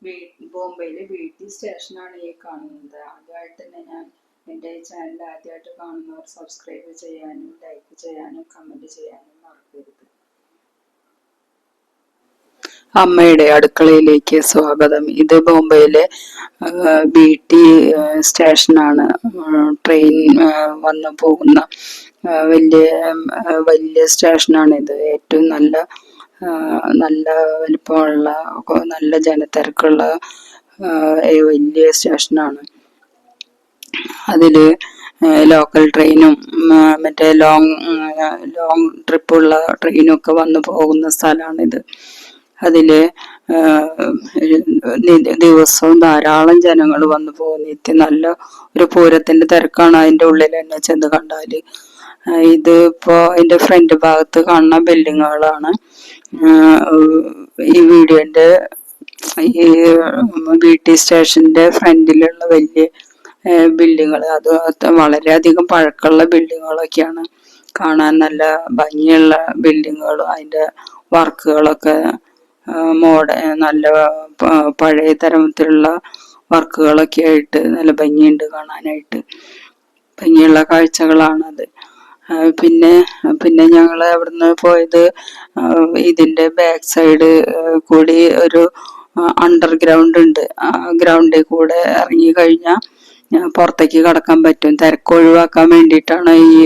ബോംബെയിലെ BT സ്റ്റേഷനാണ് ഈ കാണുന്നത്. ആദ്യമായിട്ട് തന്നെ എൻ്റെ ചാനൽ ആദ്യമായിട്ട് കാണുന്നവർ സബ്സ്ക്രൈബ് ചെയ്യാനും ലൈക്ക് ചെയ്യാനും കമൻറ്റ് ചെയ്യാനും മറക്കരുത്. അമ്മയുടെ അടുക്കളയിലേക്ക് സ്വാഗതം. ഇത് ബോംബെയിലെ BT സ്റ്റേഷനാണ്. ട്രെയിൻ വന്നു പോകുന്ന വലിയ വലിയ സ്റ്റേഷനാണിത്. ഏറ്റവും നല്ല വലിപ്പമുള്ള നല്ല ജനത്തിരക്കുള്ള വലിയ സ്റ്റേഷനാണ്. അതില് ലോക്കൽ ട്രെയിനും മറ്റേ ലോങ് ട്രിപ്പുള്ള ട്രെയിനും ഒക്കെ വന്നു പോകുന്ന സ്ഥലമാണിത്. അതില് ദിവസവും ധാരാളം ജനങ്ങൾ വന്നു പോകുന്ന നല്ല ഒരു പൂരത്തിന്റെ തിരക്കാണ് അതിന്റെ ഉള്ളിൽ തന്നെ ചെന്ന് കണ്ടാല്. ഇത് ഇപ്പോ അതിന്റെ ഫ്രണ്ട് ഭാഗത്ത് കാണുന്ന ബിൽഡിങ്ങുകളാണ്. ഈ വീഡിയോന്റെ ഈ BT സ്റ്റേഷന്റെ ഫ്രണ്ടിലുള്ള വലിയ ബിൽഡിങ്ങുകൾ അത് വളരെയധികം പഴക്കമുള്ള ബിൽഡിങ്ങുകളൊക്കെയാണ്. കാണാൻ നല്ല ഭംഗിയുള്ള ബിൽഡിങ്ങുകളും അതിന്റെ വർക്കുകളൊക്കെ നല്ല പഴയ തരത്തിലുള്ള വർക്കുകളൊക്കെ ആയിട്ട് നല്ല ഭംഗിയുണ്ട് കാണാനായിട്ട്. ഭംഗിയുള്ള കാഴ്ചകളാണത്. പിന്നെ ഞങ്ങൾ അവിടുന്ന് പോയത് ഇതിന്റെ ബാക്ക് സൈഡ് കൂടി ഒരു അണ്ടർഗ്രൗണ്ട് ഉണ്ട്. ആ ഗ്രൗണ്ടിൽ കൂടെ ഇറങ്ങി കഴിഞ്ഞാൽ പുറത്തേക്ക് കടക്കാൻ പറ്റും. തിരക്ക് ഒഴിവാക്കാൻ വേണ്ടിയിട്ടാണ് ഈ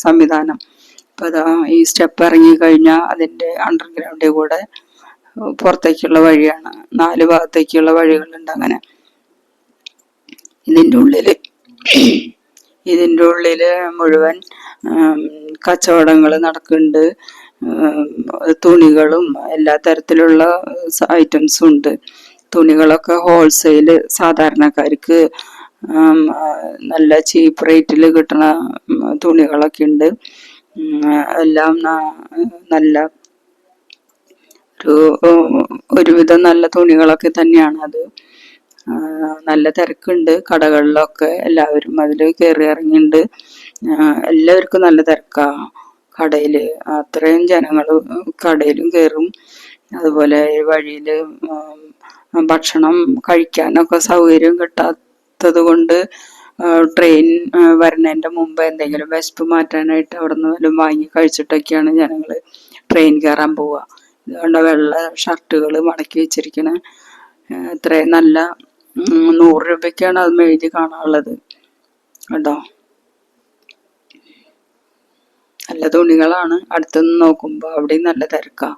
സംവിധാനം. അപ്പൊ അതാ ഈ സ്റ്റെപ്പ് ഇറങ്ങി കഴിഞ്ഞാൽ അതിന്റെ അണ്ടർഗ്രൗണ്ടിൽ കൂടെ പുറത്തേക്കുള്ള വഴിയാണ്. 4 ഭാഗത്തേക്കുള്ള വഴികളുണ്ട്. അങ്ങനെ ഇതിന്റെ ഉള്ളില് മുഴുവൻ കച്ചവടങ്ങൾ നടക്കുന്നുണ്ട്. തുണികളും എല്ലാ തരത്തിലുള്ള ഐറ്റംസും ഉണ്ട്. തുണികളൊക്കെ ഹോൾസെയില് സാധാരണക്കാർക്ക് നല്ല ചീപ്പ് റേറ്റിൽ കിട്ടുന്ന തുണികളൊക്കെ ഉണ്ട്. എല്ലാം നല്ല ഒരുവിധം നല്ല തുണികളൊക്കെ തന്നെയാണ് അത്. നല്ല തിരക്കുണ്ട് കടകളിലൊക്കെ. എല്ലാവരും അതിൽ കയറി ഇറങ്ങിയിട്ടുണ്ട്. എല്ലാവർക്കും നല്ല തിരക്കാ കടയില്. അത്രയും ജനങ്ങൾ കടയിലും കയറും. അതുപോലെ വഴിയില് ഭക്ഷണം കഴിക്കാനൊക്കെ സൗകര്യം കിട്ടാത്തത് കൊണ്ട് ട്രെയിൻ വരുന്നതിന്റെ മുമ്പ് എന്തെങ്കിലും വിശപ്പ് മാറ്റാനായിട്ട് അവിടെ നിന്ന് വല്ലതും വാങ്ങി കഴിച്ചിട്ടൊക്കെയാണ് ജനങ്ങൾ ട്രെയിൻ കയറാൻ പോവുക. ഇതുകൊണ്ട് വെള്ള ഷർട്ടുകൾ മടക്കി വെച്ചിരിക്കണ ഇത്രയും നല്ല 100 രൂപയ്ക്കാണ് അത് എഴുതി കാണാനുള്ളത് കേട്ടോ. നല്ല തുണികളാണ്. അടുത്തുനിന്ന് നോക്കുമ്പോ അവിടെയും നല്ല തിരക്കാ.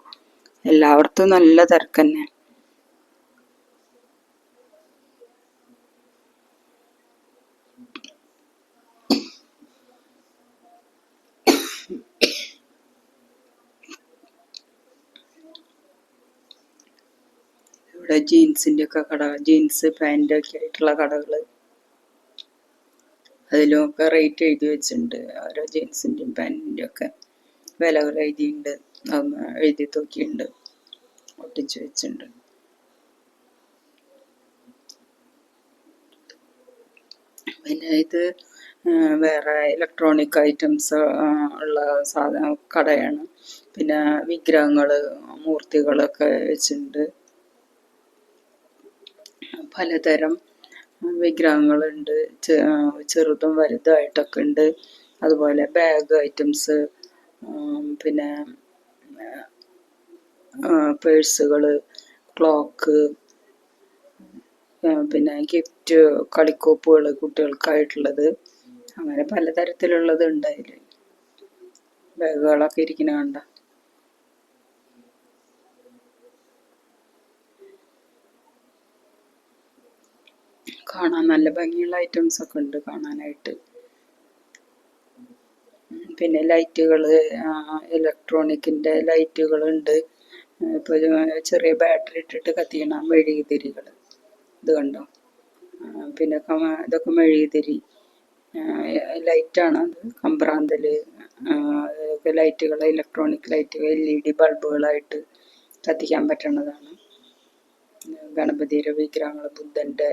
എല്ലായിടത്തും നല്ല തിരക്കന്നെ. ഇവിടെ ജീൻസിന്റെ ഒക്കെ കട, ജീൻസ് പാന്റ് ഒക്കെ ആയിട്ടുള്ള കടകള്. അതിലൊക്കെ റേറ്റ് എഴുതി വെച്ചിട്ടുണ്ട്. ഓരോ ജീൻസിന്റെയും പാന്റിന്റെയും ഒക്കെ വിലകൾ എഴുതിയിട്ടുണ്ട്. എഴുതി തൂക്കിയിട്ടുണ്ട്, ഒട്ടിച്ചു വെച്ചിട്ടുണ്ട്. പിന്നെ ഇത് വേറെ ഇലക്ട്രോണിക് ഐറ്റംസ് ഉള്ള കടയാണ്. പിന്നെ വിഗ്രഹങ്ങള് മൂർത്തികളൊക്കെ വെച്ചിട്ടുണ്ട്. പലതരം വിഗ്രഹങ്ങളുണ്ട്. ചെറുതും വലുതായിട്ടൊക്കെ ഉണ്ട്. അതുപോലെ ബാഗ് ഐറ്റംസ്, പിന്നെ പേഴ്സുകള്, ക്ലോക്ക്, പിന്നെ ഗിഫ്റ്റ് കളിക്കോപ്പുകൾ കുട്ടികൾക്കായിട്ടുള്ളത്. അങ്ങനെ പലതരത്തിലുള്ളത് ഉണ്ട് അതില്. ബാഗുകളൊക്കെ ഇരിക്കുന്ന കണ്ട. കാണാൻ നല്ല ഭംഗിയുള്ള ഐറ്റംസ് ഒക്കെ ഉണ്ട് കാണാനായിട്ട്. പിന്നെ ലൈറ്റുകള്, ഇലക്ട്രോണിക്കിന്റെ ലൈറ്റുകളുണ്ട്. ഇപ്പൊ ചെറിയ ബാറ്ററി ഇട്ടിട്ട് കത്തിക്കണ മെഴുകുതിരികൾ, ഇത് കണ്ടോ. പിന്നെ ഇതൊക്കെ മെഴുകുതിരി ലൈറ്റാണ്. അത് കമ്പ്രാന്തല് ലൈറ്റുകൾ, ഇലക്ട്രോണിക് ലൈറ്റുകൾ, LED ബൾബുകളായിട്ട് കത്തിക്കാൻ പറ്റുന്നതാണ്. ഗണപതിയുടെ വിഗ്രഹങ്ങൾ, ബുദ്ധന്റെ